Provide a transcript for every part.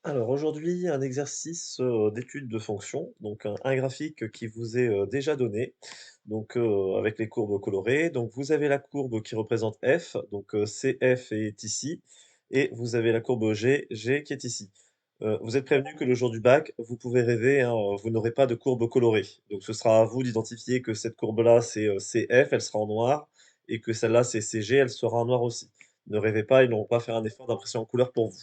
Alors aujourd'hui, un exercice, d'étude de fonction, donc un graphique qui vous est, déjà donné, donc avec les courbes colorées. Donc vous avez la courbe qui représente f, donc CF est ici et vous avez la courbe G qui est ici. Vous êtes prévenus que le jour du bac, vous pouvez rêver, hein, vous n'aurez pas de courbe colorée. Donc ce sera à vous d'identifier que cette courbe-là, c'est, CF, elle sera en noir et que celle-là, c'est CG, elle sera en noir aussi. Ne rêvez pas, ils n'auront pas fait un effort d'impression en couleur pour vous.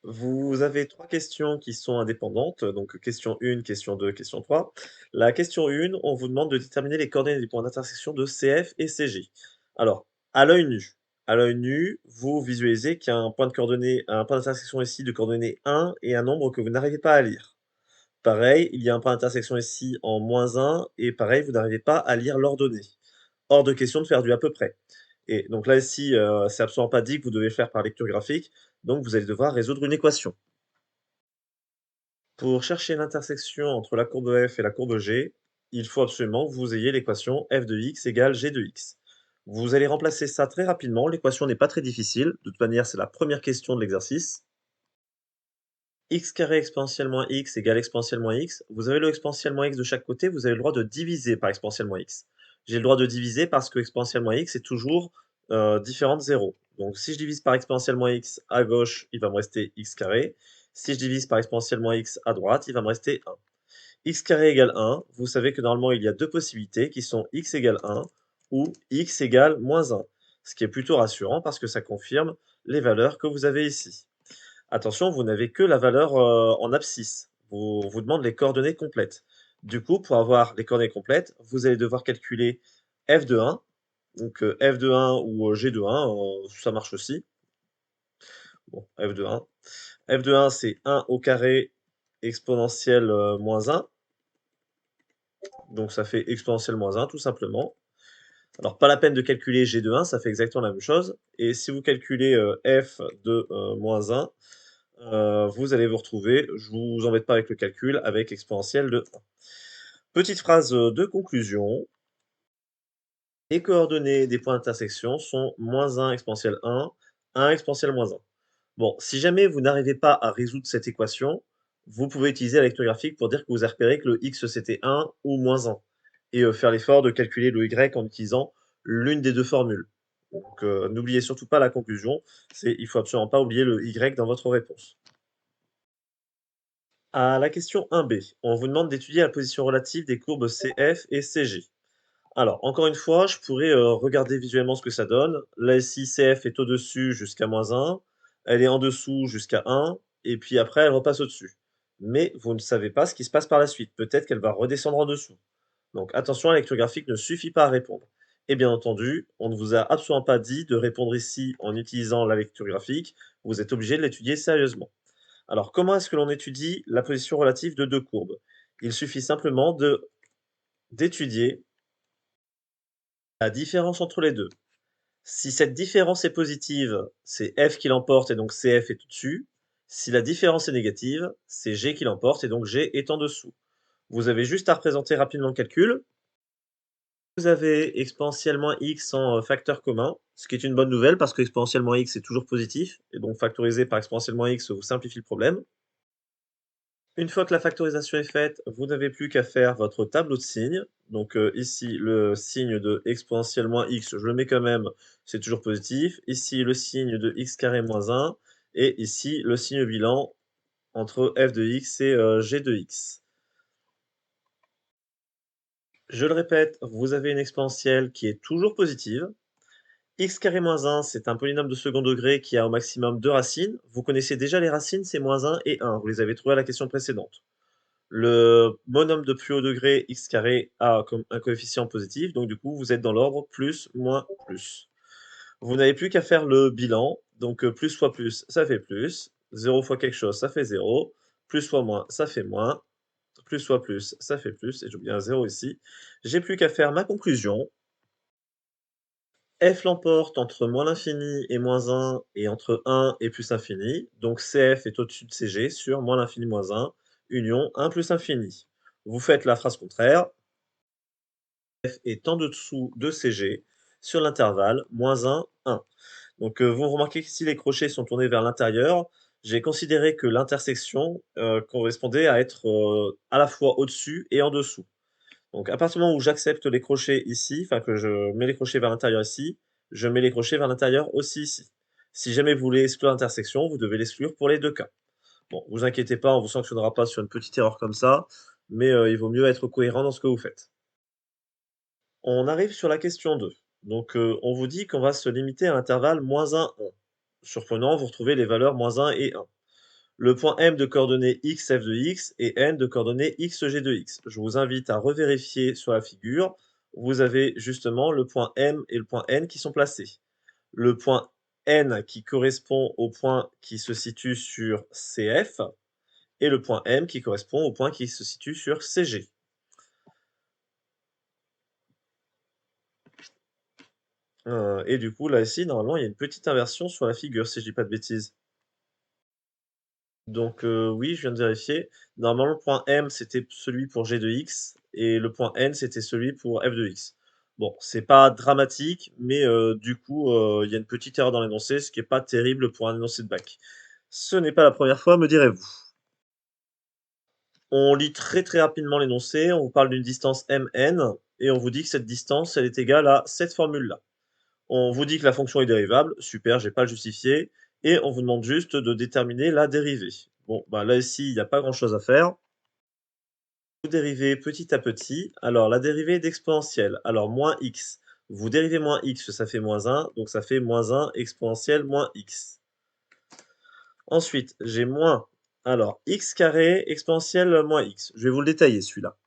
Vous avez 3 questions qui sont indépendantes, donc question 1, question 2, question 3. La question 1, on vous demande de déterminer les coordonnées des points d'intersection de CF et CG. Alors, à l'œil nu, vous visualisez qu'il y a un point de coordonnées un point d'intersection ici de coordonnées 1 et un nombre que vous n'arrivez pas à lire. Pareil, il y a un point d'intersection ici en -1 et pareil, vous n'arrivez pas à lire l'ordonnée. Hors de question de faire du à peu près. Et donc là, ici, c'est absolument pas dit que vous devez faire par lecture graphique, donc vous allez devoir résoudre une équation. Pour chercher l'intersection entre la courbe f et la courbe g, il faut absolument que vous ayez l'équation f de x égale g de x. Vous allez remplacer ça très rapidement, l'équation n'est pas très difficile, de toute manière c'est la première question de l'exercice. X carré exponentielle moins x égale exponentielle moins x. Vous avez le exponentielle moins x de chaque côté, vous avez le droit de diviser par exponentielle moins x. J'ai le droit de diviser parce que exponentielle moins x est toujours différent de 0. Donc si je divise par exponentielle moins x à gauche, il va me rester x carré. Si je divise par exponentielle moins x à droite, il va me rester 1. X carré égale 1, vous savez que normalement il y a deux possibilités qui sont x égale 1 ou x égale moins 1. Ce qui est plutôt rassurant parce que ça confirme les valeurs que vous avez ici. Attention, vous n'avez que la valeur, en abscisse. On vous demande les coordonnées complètes. Du coup, pour avoir les coordonnées complètes, vous allez devoir calculer f de 1, donc f de 1 ou g de 1, ça marche aussi. Bon, f de 1. F de 1, c'est 1 au carré exponentielle, moins 1, donc ça fait exponentielle moins 1 tout simplement. Alors pas la peine de calculer g de 1, ça fait exactement la même chose et si vous calculez, f de, moins 1, vous allez vous retrouver, je vous embête pas avec le calcul, avec exponentielle de 1. Petite phrase, de conclusion, les coordonnées des points d'intersection sont -1 exponentielle 1 exponentielle moins 1. Bon, si jamais vous n'arrivez pas à résoudre cette équation, vous pouvez utiliser la lecture graphique pour dire que vous avez repéré que le x c'était 1 ou -1 et faire l'effort de calculer le y en utilisant l'une des 2 formules. Donc n'oubliez surtout pas la conclusion, c'est il faut absolument pas oublier le y dans votre réponse. À la question 1b, on vous demande d'étudier la position relative des courbes CF et CG. Alors, encore une fois, je pourrais regarder visuellement ce que ça donne. Là, ici, CF est au-dessus jusqu'à -1, elle est en dessous jusqu'à 1, et puis après, elle repasse au-dessus. Mais vous ne savez pas ce qui se passe par la suite. Peut-être qu'elle va redescendre en dessous. Donc attention, la lecture graphique ne suffit pas à répondre. Et bien entendu, on ne vous a absolument pas dit de répondre ici en utilisant la lecture graphique. Vous êtes obligé de l'étudier sérieusement. Alors, comment est-ce que l'on étudie la position relative de deux courbes? Il suffit simplement d'étudier la différence entre les deux. Si cette différence est positive, c'est f qui l'emporte et donc CF est au-dessus. Si la différence est négative, c'est G qui l'emporte et donc G est en dessous. Vous avez juste à représenter rapidement le calcul. Vous avez exponentielle moins x en facteur commun, ce qui est une bonne nouvelle parce que exponentielle moins x est toujours positif, et donc factoriser par exponentielle moins x vous simplifie le problème. Une fois que la factorisation est faite, vous n'avez plus qu'à faire votre tableau de signes. Donc ici, le signe de exponentielle moins x, je le mets quand même, c'est toujours positif. Ici, le signe de x carré moins 1. Et ici, le signe bilan entre f de x et g de x. Je le répète, vous avez une exponentielle qui est toujours positive. X carré moins 1, c'est un polynôme de second degré qui a au maximum deux racines. Vous connaissez déjà les racines, c'est -1 et 1. Vous les avez trouvées à la question précédente. Le bonhomme de plus haut degré, x carré, a comme un coefficient positif, donc du coup, vous êtes dans l'ordre plus, moins, plus. Vous n'avez plus qu'à faire le bilan, donc plus fois plus, ça fait plus, 0 fois quelque chose, ça fait 0, plus fois moins, ça fait moins, plus fois plus, ça fait plus, et j'oublie un 0 ici. J'ai plus qu'à faire ma conclusion. F l'emporte entre moins l'infini et moins 1 et entre 1 et plus infini, donc CF est au-dessus de CG sur moins l'infini moins 1, union 1 plus infini. Vous faites la phrase contraire, F est en dessous de CG sur l'intervalle -1, 1. Donc vous remarquez qu'ici les crochets sont tournés vers l'intérieur, J'ai considéré que l'intersection, correspondait à être, à la fois au-dessus et en dessous. Donc à partir du moment où j'accepte les crochets ici, enfin que je mets les crochets vers l'intérieur ici, je mets les crochets vers l'intérieur aussi ici. Si jamais vous voulez exclure l'intersection, vous devez l'exclure pour les 2 cas. Bon, vous inquiétez pas, on vous sanctionnera pas sur une petite erreur comme ça, mais il vaut mieux être cohérent dans ce que vous faites. On arrive sur la question 2. Donc, on vous dit qu'on va se limiter à l'intervalle -1, 1. Surprenant, vous retrouvez les valeurs -1 et 1. Le point M de coordonnées x f de x et n de coordonnées x g de x. Je vous invite à revérifier sur la figure. Vous avez justement le point M et le point N qui sont placés. Le point N qui correspond au point qui se situe sur CF et le point M qui correspond au point qui se situe sur CG. Et du coup, là, ici, normalement, il y a une petite inversion sur la figure, si je dis pas de bêtises. Donc, oui, je viens de vérifier. Normalement, le point M, c'était celui pour g de x et le point N, c'était celui pour f de x. Bon, c'est pas dramatique, mais, du coup, il y a une petite erreur dans l'énoncé, ce qui est pas terrible pour un énoncé de bac. Ce n'est pas la première fois, me direz-vous. On lit très, très rapidement l'énoncé, on vous parle d'une distance mn et on vous dit que cette distance, elle est égale à cette formule-là. On vous dit que la fonction est dérivable, super, j'ai pas à le justifier, et on vous demande juste de déterminer la dérivée. Bon, bah là ici, il n'y a pas grand-chose à faire. Vous dérivez petit à petit. Alors la dérivée d'exponentielle, alors moins x. Vous dérivez moins x, ça fait moins 1, donc ça fait moins 1 exponentielle moins x. Ensuite, j'ai moins, alors x carré exponentielle moins x. Je vais vous le détailler celui-là.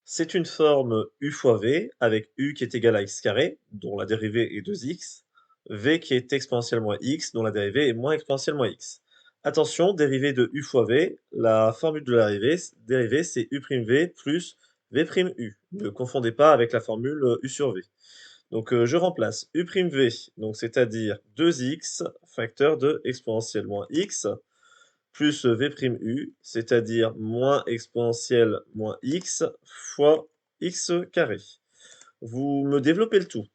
C'est une forme u fois v, avec u qui est égal à x carré, dont la dérivée est 2x, v qui est exponentielle moins x, dont la dérivée est moins exponentielle moins x. Attention, dérivée de u fois v, la formule de la dérivée c'est u'v plus v'u. Ne confondez pas avec la formule u sur v. Donc je remplace u'v, donc c'est-à-dire 2x facteur de exponentielle moins x, plus v'u, c'est-à-dire moins exponentielle moins x fois x carré. Vous me développez le tout.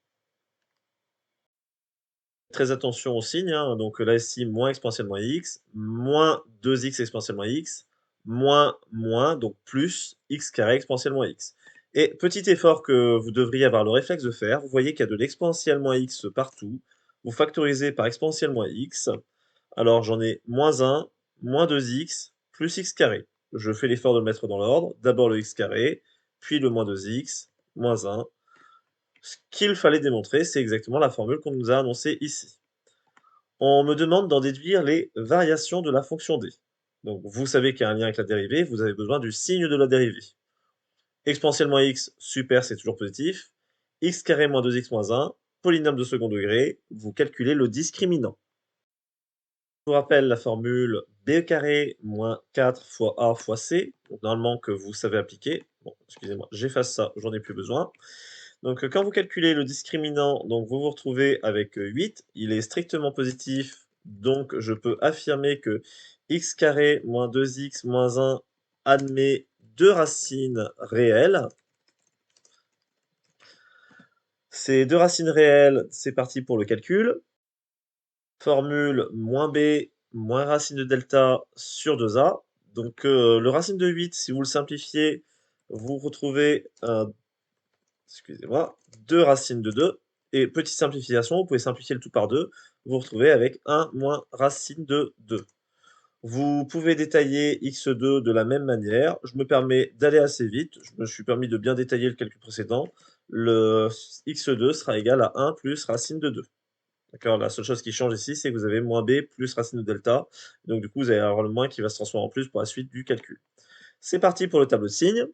Très attention aux signes, hein, donc là ici moins exponentielle moins x, moins 2x exponentielle moins x, moins, donc plus x carré exponentielle moins x. Et petit effort que vous devriez avoir le réflexe de faire, vous voyez qu'il y a de l'exponentielle moins x partout, vous factorisez par exponentielle moins x, alors j'en ai -1, -2x, plus x carré. Je fais l'effort de le mettre dans l'ordre. D'abord le x carré, puis le -2x, -1. Ce qu'il fallait démontrer, c'est exactement la formule qu'on nous a annoncée ici. On me demande d'en déduire les variations de la fonction d. Donc vous savez qu'il y a un lien avec la dérivée, vous avez besoin du signe de la dérivée. Exponentielle moins x, super, c'est toujours positif. X carré moins 2x moins 1, polynôme de second degré, vous calculez le discriminant. Je vous rappelle la formule b carré moins 4 fois a fois c, donc normalement que vous savez appliquer. Bon, excusez-moi, j'efface ça, j'en ai plus besoin. Donc quand vous calculez le discriminant, donc vous vous retrouvez avec 8, il est strictement positif, donc je peux affirmer que x carré moins 2x moins 1 admet deux racines réelles. Ces deux racines réelles, c'est parti pour le calcul. Formule moins b moins racine de delta sur 2a. Donc le racine de 8, si vous le simplifiez, vous retrouvez, excusez-moi, 2 racines de 2. Et petite simplification, vous pouvez simplifier le tout par 2. Vous vous retrouvez avec 1 moins racine de 2. Vous pouvez détailler x2 de la même manière. Je me permets d'aller assez vite. Je me suis permis de bien détailler le calcul précédent. Le x2 sera égal à 1 plus racine de 2. D'accord, la seule chose qui change ici, c'est que vous avez moins b plus racine de delta. Donc du coup, vous allez avoir le moins qui va se transformer en plus pour la suite du calcul. C'est parti pour le tableau de signes.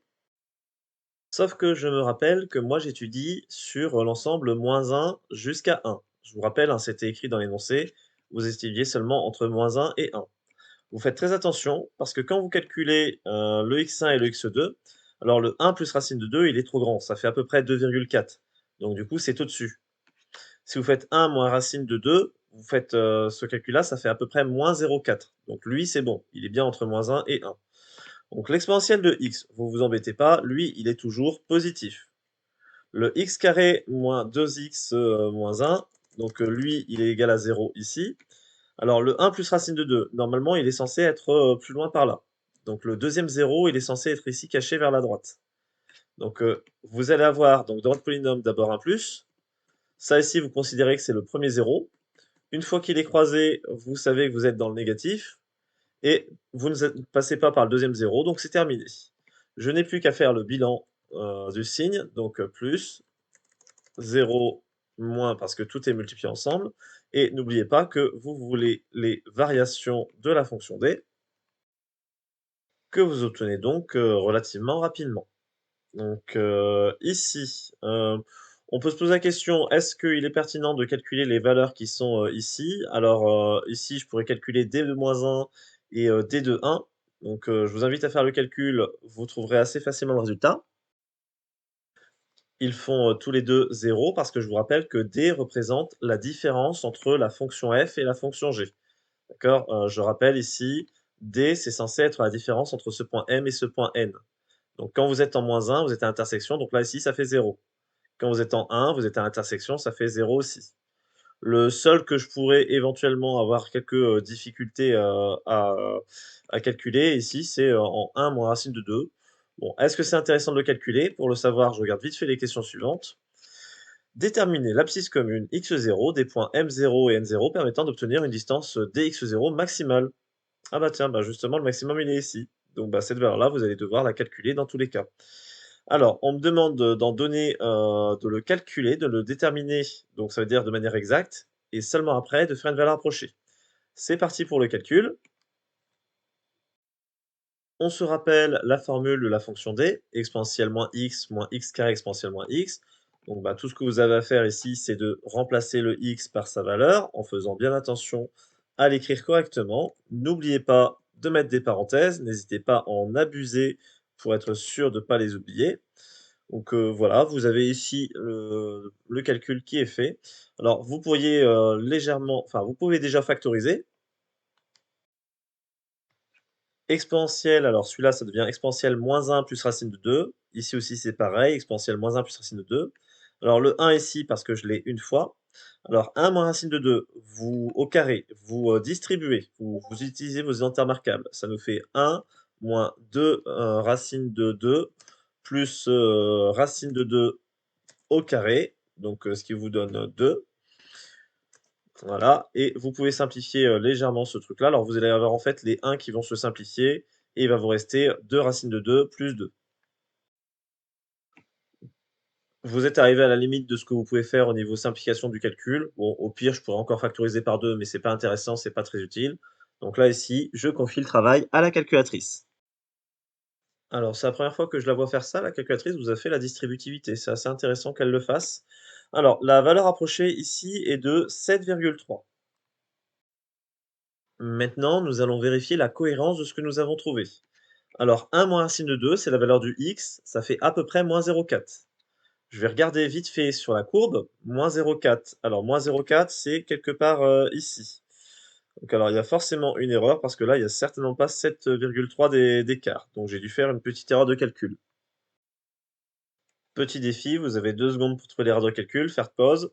Sauf que je me rappelle que moi j'étudie sur l'ensemble -1 jusqu'à 1. Je vous rappelle, hein, c'était écrit dans l'énoncé, vous étudiez seulement entre -1 et 1. Vous faites très attention parce que quand vous calculez le x1 et le x2, alors le 1 plus racine de 2, il est trop grand, ça fait à peu près 2,4. Donc du coup, c'est au-dessus. Si vous faites 1 moins racine de 2, vous faites ce calcul-là, ça fait à peu près -0,4. Donc lui, c'est bon, il est bien entre -1 et 1. Donc l'exponentielle de x, vous vous embêtez pas, lui, il est toujours positif. Le x carré moins 2x moins 1, donc lui, il est égal à 0 ici. Alors le 1 plus racine de 2, normalement, il est censé être, plus loin par là. Donc le deuxième zéro, il est censé être ici caché vers la droite. Donc, vous allez avoir donc dans votre polynôme d'abord un plus. Ça ici, vous considérez que c'est le premier zéro. Une fois qu'il est croisé, vous savez que vous êtes dans le négatif et vous ne passez pas par le deuxième zéro, donc c'est terminé. Je n'ai plus qu'à faire le bilan, du signe, donc, plus, 0, moins parce que tout est multiplié ensemble et n'oubliez pas que vous voulez les variations de la fonction d que vous obtenez donc, relativement rapidement. Donc, ici, on peut se poser la question: «Est-ce qu'il est pertinent de calculer les valeurs qui sont, ici?» Alors, ici, je pourrais calculer d de -1 et d de 1. Donc, je vous invite à faire le calcul, vous trouverez assez facilement le résultat. Ils font, tous les 2 0 parce que je vous rappelle que d représente la différence entre la fonction f et la fonction g. D'accord? Je rappelle ici, d, c'est censé être la différence entre ce point M et ce point N. Donc quand vous êtes en -1, vous êtes à l'intersection, donc là, ici, ça fait 0. Quand vous êtes en 1, vous êtes à l'intersection, ça fait 0 aussi. Le seul que je pourrais éventuellement avoir quelques, difficultés, à calculer ici, c'est, en 1 moins racine de 2. Bon, est-ce que c'est intéressant de le calculer? Pour le savoir, je regarde vite fait les questions suivantes. Déterminer l'abscisse commune x0 des points m0 et n0 permettant d'obtenir une distance, dx0 maximale. Ah bah tiens, bah justement, le maximum, il est ici. Donc bah, cette valeur-là, vous allez devoir la calculer dans tous les cas. Alors, on me demande d'en donner, de le calculer, de le déterminer, donc ça veut dire de manière exacte et seulement après de faire une valeur approchée. C'est parti pour le calcul. On se rappelle la formule de la fonction d, exponentielle moins x carré exponentielle moins x. Donc bah, tout ce que vous avez à faire ici, c'est de remplacer le x par sa valeur en faisant bien attention à l'écrire correctement. N'oubliez pas de mettre des parenthèses, n'hésitez pas à en abuser pour être sûr de ne pas les oublier. Donc, voilà, vous avez ici le calcul qui est fait. Alors vous pourriez, légèrement enfin vous pouvez déjà factoriser. Exponentielle, alors celui-là, ça devient exponentielle moins un plus racine de 2. Ici aussi, c'est pareil, exponentielle moins un plus racine de 2. Alors le un ici, parce que je l'ai une fois. Alors un moins racine de 2, vous au carré, vous, distribuez, vous utilisez vos identités remarquables. Ça nous fait un moins 2 racine de 2 plus, racine de 2 au carré, donc ce qui vous donne 2. Voilà, et vous pouvez simplifier, légèrement ce truc-là. Alors vous allez avoir en fait les 1 qui vont se simplifier et il va vous rester 2 racine de 2 plus 2. Vous êtes arrivé à la limite de ce que vous pouvez faire au niveau simplification du calcul. Bon, au pire, je pourrais encore factoriser par 2, mais c'est pas intéressant, c'est pas très utile. Donc là, ici, je confie le travail à la calculatrice. Alors, c'est la première fois que je la vois faire ça, la calculatrice vous a fait la distributivité. C'est assez intéressant qu'elle le fasse. Alors, la valeur approchée ici est de 7,3. Maintenant, nous allons vérifier la cohérence de ce que nous avons trouvé. Alors, 1 moins racine de 2, c'est la valeur du x, ça fait à peu près moins 0,4. Je vais regarder vite fait sur la courbe, moins 0,4. Alors, moins 0,4, c'est quelque part ici. Donc, alors, il y a forcément une erreur parce que là, il n'y a certainement pas 7,3 d'écart. Donc, j'ai dû faire une petite erreur de calcul. Petit défi, vous avez 2 secondes pour trouver l'erreur de calcul, faire pause.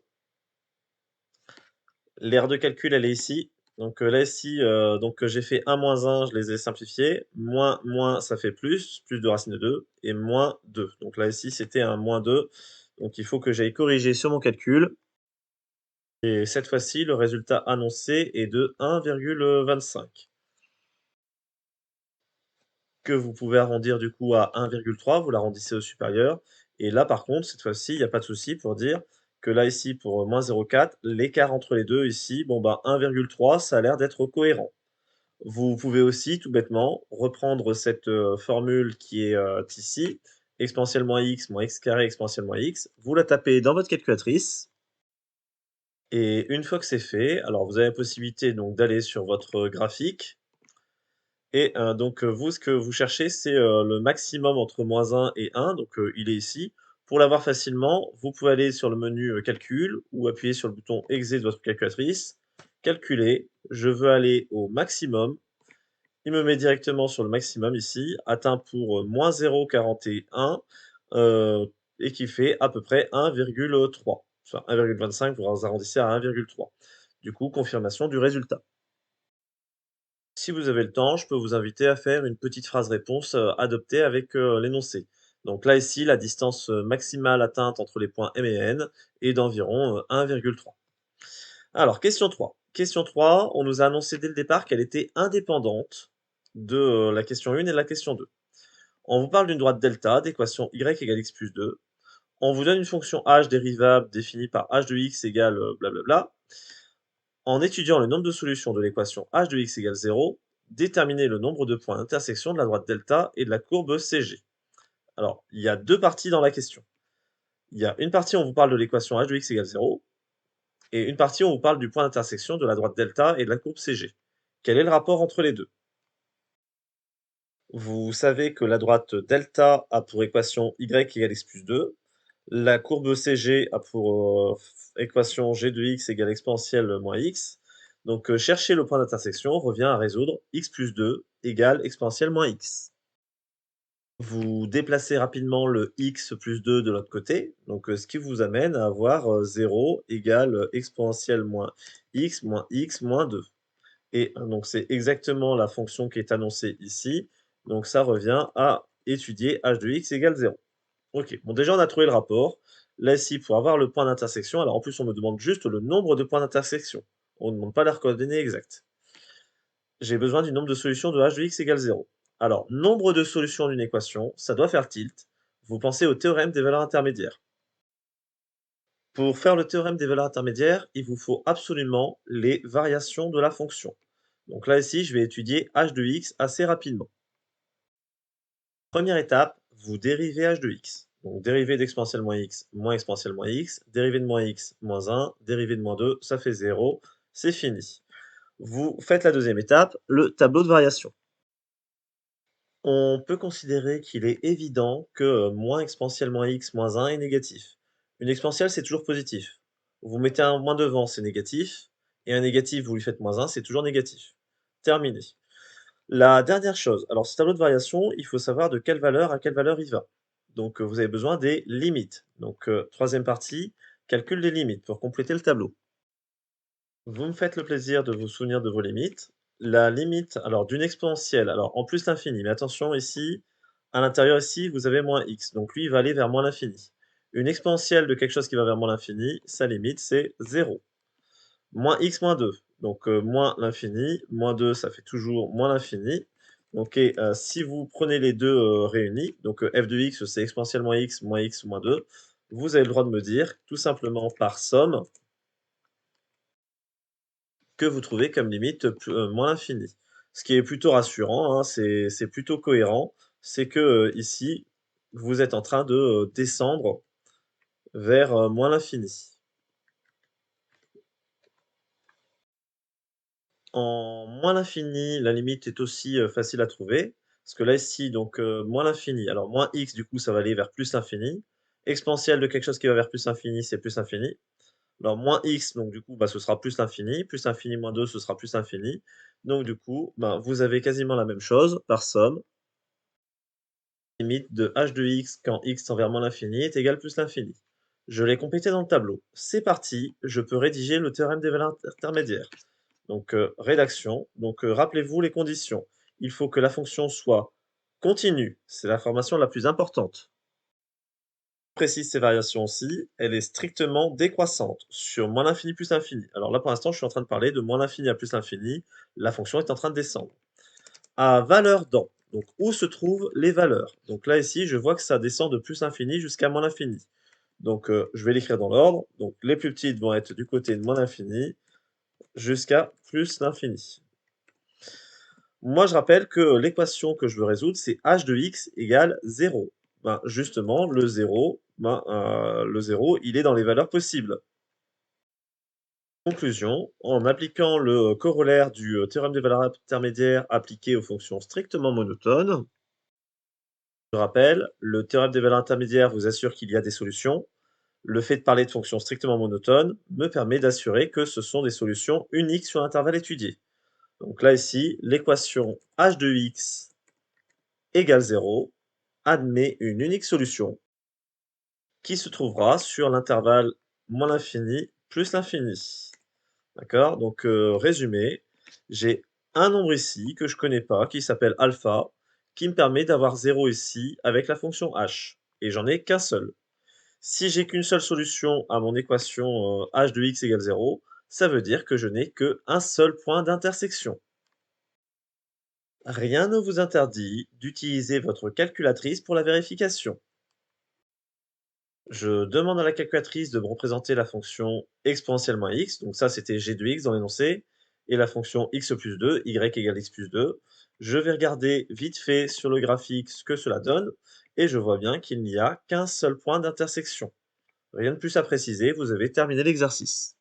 L'erreur de calcul, elle est ici. Donc, là, ici, donc, j'ai fait un moins un, je les ai simplifiés. Moins, moins, ça fait plus de racine de 2 et moins 2. Donc là, ici, c'était un moins 2. Donc il faut que j'aille corriger sur mon calcul et cette fois-ci, le résultat annoncé est de 1,25 que vous pouvez arrondir du coup à 1,3, vous l'arrondissez au supérieur et là, par contre, cette fois-ci, il n'y a pas de souci pour dire que là, ici, pour, moins 0,4, l'écart entre les 2 ici, bon, bah, 1,3, ça a l'air d'être cohérent. Vous pouvez aussi, tout bêtement, reprendre cette, formule qui est, ici, exponentielle moins x carré exponentielle moins x, vous la tapez dans votre calculatrice et une fois que c'est fait, alors vous avez la possibilité donc d'aller sur votre graphique et donc vous, ce que vous cherchez, c'est, le maximum entre -1 et 1, donc il est ici. Pour l'avoir facilement, vous pouvez aller sur le menu, calcul ou appuyer sur le bouton exe de votre calculatrice, calculer, je veux aller au maximum. Il me met directement sur le maximum ici, atteint pour, -0,41, et qui fait à peu près 1,3. Enfin 1,25, vous arrondissez à 1,3. Du coup, confirmation du résultat. Si vous avez le temps, je peux vous inviter à faire une petite phrase-réponse adoptée avec l'énoncé. Donc là, ici, la distance maximale atteinte entre les points M et N est d'environ 1,3. Alors, question 3. Question 3, on nous a annoncé dès le départ qu'elle était indépendante de la question 1 et de la question 2. On vous parle d'une droite delta d'équation y égale x plus 2. On vous donne une fonction h dérivable définie par h de x égale blablabla. En étudiant le nombre de solutions de l'équation h de x égale 0, déterminez le nombre de points d'intersection de la droite delta et de la courbe CG. Alors, il y a deux parties dans la question. Il y a une partie où on vous parle de l'équation h de x égale 0, et une partie où on vous parle du point d'intersection de la droite delta et de la courbe CG. Quel est le rapport entre les deux? Vous savez que la droite delta a pour équation y égale x plus 2, la courbe CG a pour équation g de x égale exponentielle moins x. Donc chercher le point d'intersection revient à résoudre x plus 2 égale exponentielle moins x. Vous déplacez rapidement le x plus 2 de l'autre côté, donc ce qui vous amène à avoir 0 égale exponentielle moins x moins 2. Et donc c'est exactement la fonction qui est annoncée ici, donc ça revient à étudier h de x égale 0. OK, bon déjà on a trouvé le rapport. Là ici, pour avoir le point d'intersection, alors en plus on me demande juste le nombre de points d'intersection. On ne demande pas leurs coordonnées exactes. J'ai besoin du nombre de solutions de h de x égale 0. Alors, nombre de solutions d'une équation, ça doit faire tilt. Vous pensez au théorème des valeurs intermédiaires. Pour faire le théorème des valeurs intermédiaires, il vous faut absolument les variations de la fonction. Donc là ici, je vais étudier h de x assez rapidement. Première étape, vous dérivez h de x. Donc dérivée d'exponentielle moins exponentielle moins x, dérivée de moins x moins 1, dérivée de moins 2, ça fait 0, c'est fini. Vous faites la deuxième étape, le tableau de variation. On peut considérer qu'il est évident que moins exponentielle moins x moins 1 est négatif. Une exponentielle, c'est toujours positif. Vous mettez un moins devant, c'est négatif, et un négatif, vous lui faites moins 1, c'est toujours négatif. Terminé. La dernière chose, alors ce tableau de variation, il faut savoir de quelle valeur à quelle valeur il va. Donc vous avez besoin des limites. Donc troisième partie, calcul des limites pour compléter le tableau. Vous me faites le plaisir de vous souvenir de vos limites. La limite, alors d'une exponentielle, alors en plus l'infini, mais attention ici, à l'intérieur ici, vous avez moins x, donc lui il va aller vers moins l'infini. Une exponentielle de quelque chose qui va vers moins l'infini, sa limite c'est 0. Moins x moins 2, donc moins l'infini, moins 2 ça fait toujours moins l'infini. Donc et si vous prenez les deux réunis, donc f de x c'est exponentielle moins x moins 2, vous avez le droit de me dire, tout simplement par somme, que vous trouvez comme limite moins l'infini. Ce qui est plutôt rassurant, hein, c'est plutôt cohérent, c'est que ici, vous êtes en train de descendre vers moins l'infini. En moins l'infini, la limite est aussi facile à trouver, parce que là ici, donc moins l'infini, alors moins x du coup ça va aller vers plus l'infini, exponentielle de quelque chose qui va vers plus l'infini, c'est plus l'infini. Alors moins x, donc du coup, bah, ce sera plus l'infini moins 2, ce sera plus l'infini. Donc du coup, ben, vous avez quasiment la même chose par somme. Limite de h de x quand x tend vers moins l'infini est égal plus l'infini. Je l'ai complété dans le tableau. C'est parti, je peux rédiger le théorème des valeurs intermédiaires. Donc rédaction, donc rappelez-vous les conditions. Il faut que la fonction soit continue, c'est l'information la plus importante. Précise ces variations-ci, elle est strictement décroissante sur moins l'infini plus l'infini. Alors là, pour l'instant, je suis en train de parler de moins l'infini à plus l'infini. La fonction est en train de descendre. À valeur dans. Donc, où se trouvent les valeurs? Donc là, ici, je vois que ça descend de plus l'infini jusqu'à moins l'infini. Donc, je vais l'écrire dans l'ordre. Donc, les plus petites vont être du côté de moins l'infini jusqu'à plus l'infini. Moi, je rappelle que l'équation que je veux résoudre, c'est h de x égale 0. Ben, justement, le 0, il est dans les valeurs possibles. Conclusion, en appliquant le corollaire du théorème des valeurs intermédiaires appliqué aux fonctions strictement monotones, je rappelle, le théorème des valeurs intermédiaires vous assure qu'il y a des solutions. Le fait de parler de fonctions strictement monotones me permet d'assurer que ce sont des solutions uniques sur l'intervalle étudié. Donc là, ici, l'équation h de x égale 0 admet une unique solution qui se trouvera sur l'intervalle moins l'infini plus l'infini. D'accord? Donc, résumé, j'ai Un nombre ici que je connais pas, qui s'appelle alpha, qui me permet d'avoir 0 ici avec la fonction h, et j'en ai qu'un seul. Si j'ai qu'une seule solution à mon équation h de x égale 0, ça veut dire que je n'ai qu'un seul point d'intersection. Rien ne vous interdit d'utiliser votre calculatrice pour la vérification. Je demande à la calculatrice de me représenter la fonction exponentielle moins x, donc ça c'était g de x dans l'énoncé, et la fonction x plus 2, y égale x plus 2. Je vais regarder vite fait sur le graphique ce que cela donne, et je vois bien qu'il n'y a qu'un seul point d'intersection. Rien de plus à préciser, vous avez terminé l'exercice.